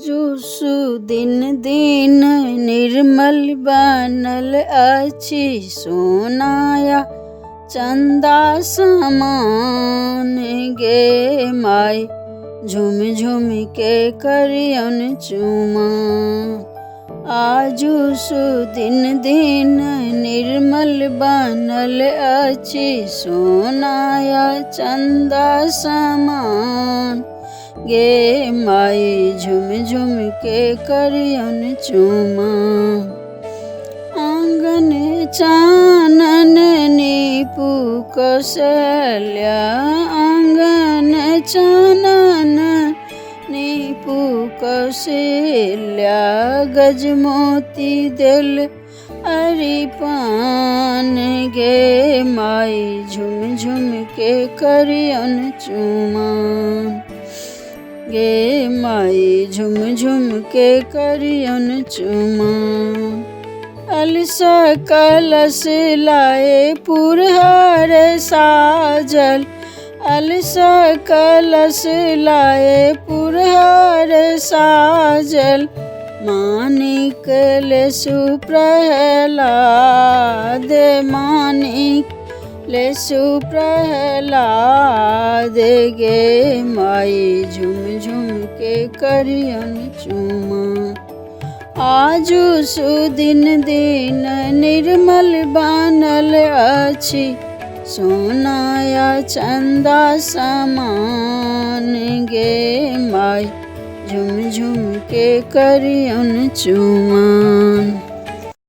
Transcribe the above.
आजु सुदिन दिन निर्मल बनल अछि सोनाया चंदा समान गे माय झुम झुम के करियन चुमान। आजु सुदिन दिन निर्मल बनल अछि सोनाया चंदा समान गे माय झुम झुम के करियन चुमान। आंगन चानन नीपु कौशल्या आंगन चानन नीपु कौशल्या गजमोती दिल अरिपान गे माय झुम झुम के करियन चुमान गे माय झुम झुम के करियन चुमान। अलसा कलश लाए पुरहर साजल अलसा कलश लाए पुरहर साजल मानिक लेसु प्रहलाद मानिक लेसु प्रहलाद गे माय झुम झुम के करियन चुमान। आजु सुदिन दिन निर्मल बनल अछि सोनाया चंदा समान गे माय झुम झुम के करियन चुमान।